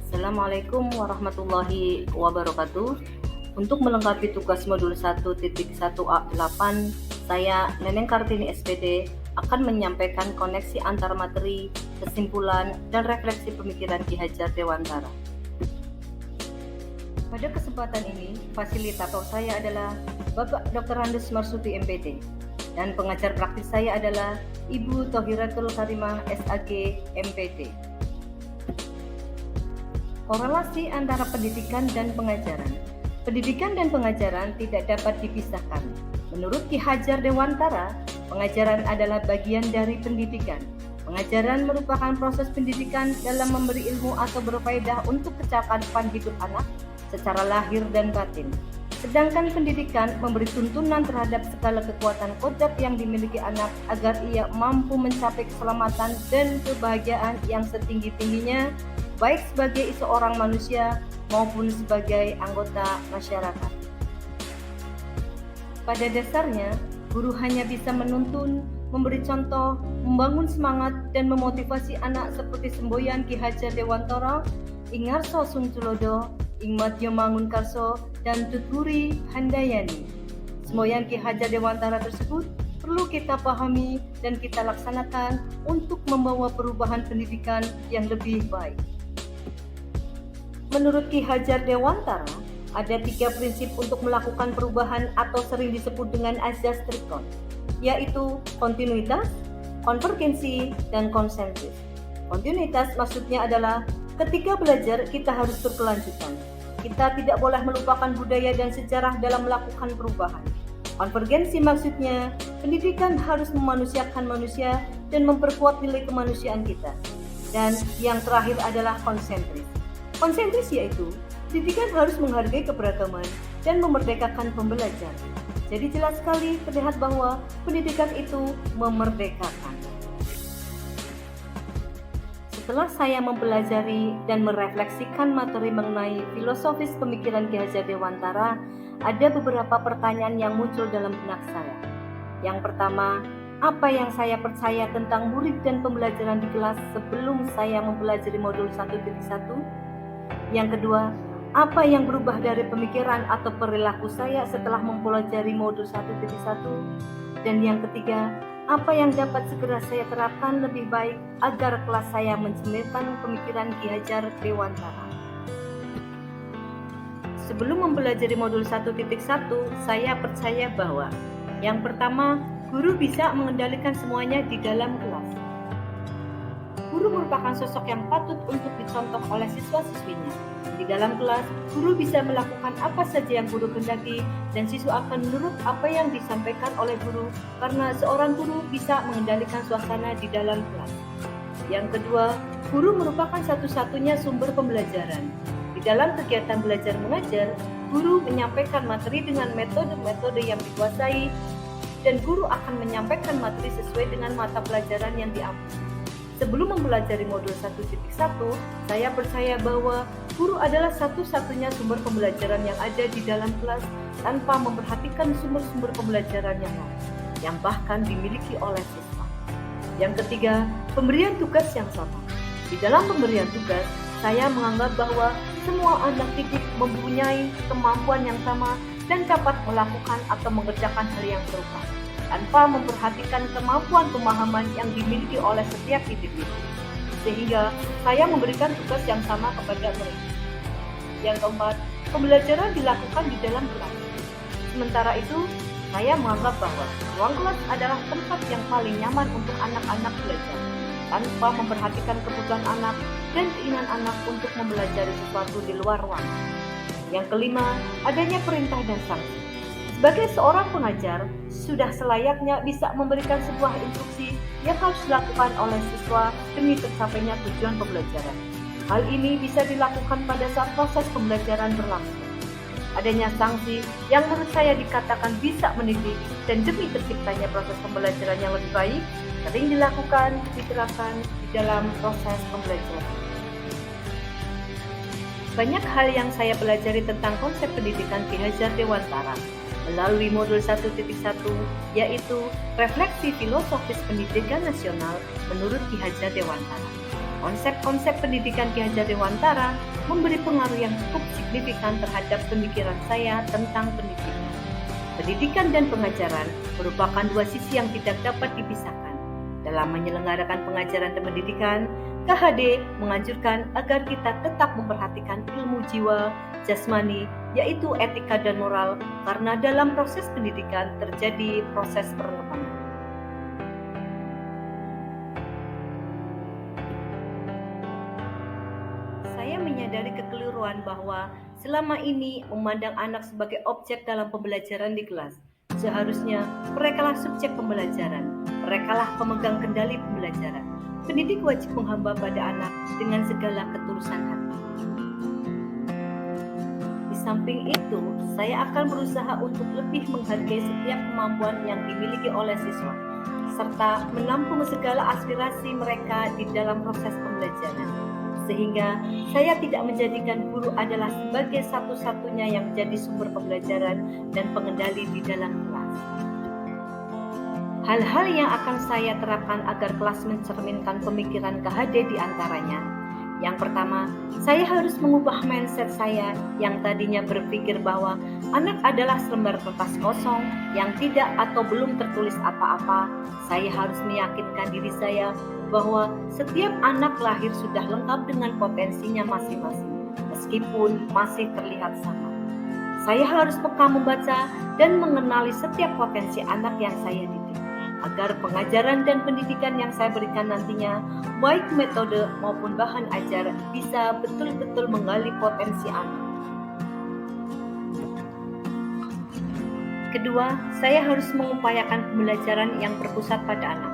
Assalamualaikum warahmatullahi wabarakatuh. Untuk melengkapi tugas modul 1.1A8, saya Neneng Kartini SPD akan menyampaikan koneksi antar materi, kesimpulan, dan refleksi pemikiran Ki Hajar Dewantara. Pada kesempatan ini, fasilitator saya adalah Bapak Dr. Andes Marsuti MPD, dan pengajar praktis saya adalah Ibu Thohiratul Karimah SAG MPD. Korelasi antara pendidikan dan pengajaran. Pendidikan dan pengajaran tidak dapat dipisahkan. Menurut Ki Hajar Dewantara, pengajaran adalah bagian dari pendidikan. Pengajaran merupakan proses pendidikan dalam memberi ilmu atau berfaedah untuk kecakapan hidup anak secara lahir dan batin. Sedangkan pendidikan memberi tuntunan terhadap segala kekuatan kodrat yang dimiliki anak agar ia mampu mencapai keselamatan dan kebahagiaan yang setinggi-tingginya, baik sebagai seorang manusia maupun sebagai anggota masyarakat. Pada dasarnya, guru hanya bisa menuntun, memberi contoh, membangun semangat, dan memotivasi anak seperti semboyan Ki Hajar Dewantara, Ing Ngarso Sungculodo, Ing Madya Mangunkarso, dan Tuturi Handayani. Semboyan Ki Hajar Dewantara tersebut perlu kita pahami dan kita laksanakan untuk membawa perubahan pendidikan yang lebih baik. Menurut Ki Hajar Dewantara, ada 3 prinsip untuk melakukan perubahan atau sering disebut dengan azas trikon, yaitu kontinuitas, konvergensi, dan konsensus. Kontinuitas maksudnya adalah ketika belajar kita harus berkelanjutan. Kita tidak boleh melupakan budaya dan sejarah dalam melakukan perubahan. Konvergensi maksudnya pendidikan harus memanusiakan manusia dan memperkuat nilai kemanusiaan kita. Dan yang terakhir adalah konsentris. Konsentris yaitu pendidikan harus menghargai keberagaman dan memerdekakan pembelajar. Jadi jelas sekali terlihat bahwa pendidikan itu memerdekakan. Setelah saya mempelajari dan merefleksikan materi mengenai filosofis pemikiran Ki Hajar Dewantara, ada beberapa pertanyaan yang muncul dalam benak saya. Yang pertama, apa yang saya percaya tentang murid dan pembelajaran di kelas sebelum saya mempelajari modul 1.1? Yang kedua, apa yang berubah dari pemikiran atau perilaku saya setelah mempelajari modul 1.1? Dan yang ketiga, apa yang dapat segera saya terapkan lebih baik agar kelas saya mencerminkan pemikiran Ki Hajar Dewantara? Sebelum mempelajari modul 1.1, saya percaya bahwa yang pertama, guru bisa mengendalikan semuanya di dalam kelas. Guru merupakan sosok yang patut untuk dicontoh oleh siswa-siswinya. Di dalam kelas, guru bisa melakukan apa saja yang guru kehendaki dan siswa akan menurut apa yang disampaikan oleh guru karena seorang guru bisa mengendalikan suasana di dalam kelas. Yang kedua, guru merupakan satu-satunya sumber pembelajaran. Di dalam kegiatan belajar mengajar, guru menyampaikan materi dengan metode-metode yang dikuasai dan guru akan menyampaikan materi sesuai dengan mata pelajaran yang diambil. Sebelum mempelajari modul 1.1, saya percaya bahwa guru adalah satu-satunya sumber pembelajaran yang ada di dalam kelas tanpa memperhatikan sumber-sumber pembelajaran yang lain, yang bahkan dimiliki oleh siswa. Yang ketiga, pemberian tugas yang sama. Di dalam pemberian tugas, saya menganggap bahwa semua anak didik mempunyai kemampuan yang sama dan dapat melakukan atau mengerjakan hal yang serupa, tanpa memperhatikan kemampuan pemahaman yang dimiliki oleh setiap individu. Sehingga saya memberikan tugas yang sama kepada mereka. Yang keempat, pembelajaran dilakukan di dalam kelas. Sementara itu, saya menganggap bahwa ruang kelas adalah tempat yang paling nyaman untuk anak-anak belajar, tanpa memperhatikan kebutuhan anak dan keinginan anak untuk mempelajari sesuatu di luar ruang. Yang kelima, adanya perintah dan sanksi. Sebagai seorang pengajar, sudah selayaknya bisa memberikan sebuah instruksi yang harus dilakukan oleh siswa demi tercapainya tujuan pembelajaran. Hal ini bisa dilakukan pada saat proses pembelajaran berlangsung. Adanya sanksi yang menurut saya dikatakan bisa mendidik dan demi terciptanya proses pembelajaran yang lebih baik, sering dilakukan, diterapkan di dalam proses pembelajaran. Banyak hal yang saya pelajari tentang konsep pendidikan Ki Hajar Dewantara melalui modul 1.1, yaitu refleksi filosofis pendidikan nasional menurut Ki Hajar Dewantara. Konsep-konsep pendidikan Ki Hajar Dewantara memberi pengaruh yang cukup signifikan terhadap pemikiran saya tentang pendidikan. Pendidikan dan pengajaran merupakan dua sisi yang tidak dapat dipisahkan. Dalam menyelenggarakan pengajaran dan pendidikan, KHD menganjurkan agar kita tetap memperhatikan ilmu jiwa, jasmani, yaitu etika dan moral, karena dalam proses pendidikan terjadi proses pengembangan. Saya menyadari kekeliruan bahwa selama ini memandang anak sebagai objek dalam pembelajaran di kelas. Seharusnya merekalah subjek pembelajaran, merekalah pemegang kendali pembelajaran. Pendidik wajib menghamba pada anak dengan segala ketulusan hati. Di samping itu, saya akan berusaha untuk lebih menghargai setiap kemampuan yang dimiliki oleh siswa, serta menampung segala aspirasi mereka di dalam proses pembelajaran. Sehingga saya tidak menjadikan guru adalah sebagai satu-satunya yang menjadi sumber pembelajaran dan pengendali di dalam kelas. Hal-hal yang akan saya terapkan agar kelas mencerminkan pemikiran KHD di antaranya. Yang pertama, saya harus mengubah mindset saya yang tadinya berpikir bahwa anak adalah selembar kertas kosong yang tidak atau belum tertulis apa-apa. Saya harus meyakinkan diri saya bahwa setiap anak lahir sudah lengkap dengan potensinya masing-masing, meskipun masih terlihat sama. Saya harus peka membaca dan mengenali setiap potensi anak yang saya didik, agar pengajaran dan pendidikan yang saya berikan nantinya, baik metode maupun bahan ajar, bisa betul-betul menggali potensi anak. Kedua, saya harus mengupayakan pembelajaran yang berpusat pada anak,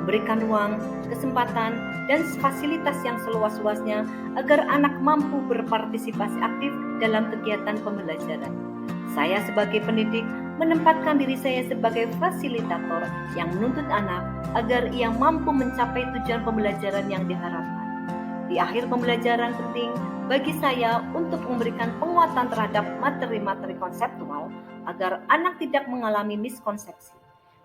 memberikan ruang, kesempatan, dan fasilitas yang seluas-luasnya agar anak mampu berpartisipasi aktif dalam kegiatan pembelajaran. Saya sebagai pendidik menempatkan diri saya sebagai fasilitator yang menuntut anak agar ia mampu mencapai tujuan pembelajaran yang diharapkan. Di akhir pembelajaran penting bagi saya untuk memberikan penguatan terhadap materi-materi konseptual agar anak tidak mengalami miskonsepsi.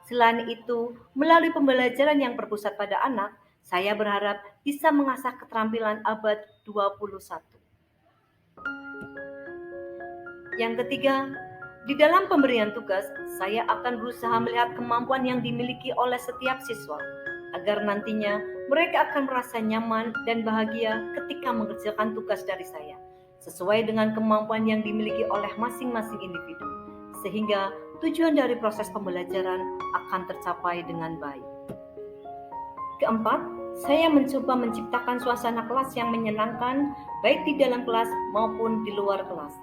Selain itu, melalui pembelajaran yang berpusat pada anak, saya berharap bisa mengasah keterampilan abad 21. Yang ketiga, di dalam pemberian tugas, saya akan berusaha melihat kemampuan yang dimiliki oleh setiap siswa, agar nantinya mereka akan merasa nyaman dan bahagia ketika mengerjakan tugas dari saya, sesuai dengan kemampuan yang dimiliki oleh masing-masing individu, sehingga tujuan dari proses pembelajaran akan tercapai dengan baik. Keempat, saya mencoba menciptakan suasana kelas yang menyenangkan, baik di dalam kelas maupun di luar kelas.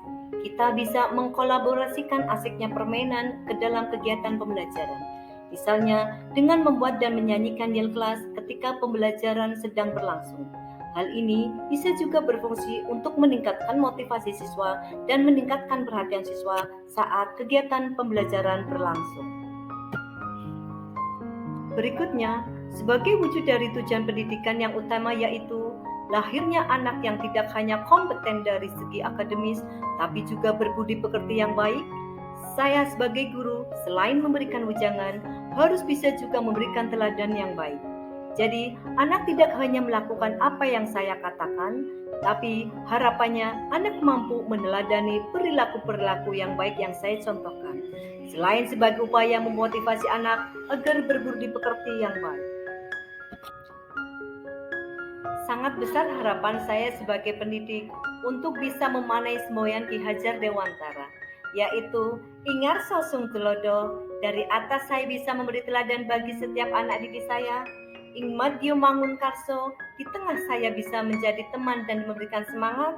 Kita bisa mengkolaborasikan asiknya permainan ke dalam kegiatan pembelajaran. Misalnya, dengan membuat dan menyanyikan yel kelas ketika pembelajaran sedang berlangsung. Hal ini bisa juga berfungsi untuk meningkatkan motivasi siswa dan meningkatkan perhatian siswa saat kegiatan pembelajaran berlangsung. Berikutnya, sebagai wujud dari tujuan pendidikan yang utama yaitu lahirnya anak yang tidak hanya kompeten dari segi akademis, tapi juga berbudi pekerti yang baik, saya sebagai guru, selain memberikan wejangan, harus bisa juga memberikan teladan yang baik. Jadi, anak tidak hanya melakukan apa yang saya katakan, tapi harapannya anak mampu meneladani perilaku-perilaku yang baik yang saya contohkan. Selain sebagai upaya memotivasi anak agar berbudi pekerti yang baik. Sangat besar harapan saya sebagai pendidik untuk bisa memanai semboyan Ki Hajar Dewantara, yaitu Ingarso Sung Tulodo, dari atas saya bisa memberi teladan bagi setiap anak didik saya. Ing Madyo Mangun Karso, di tengah saya bisa menjadi teman dan memberikan semangat,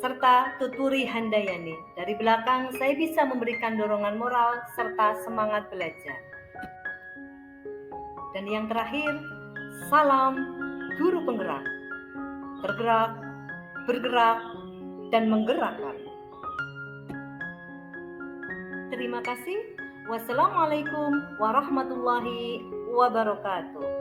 serta Tuturi Handayani, dari belakang saya bisa memberikan dorongan moral serta semangat belajar. Dan yang terakhir, salam guru penggerak, tergerak, bergerak, dan menggerakkan. Terima kasih. Wassalamualaikum warahmatullahi wabarakatuh.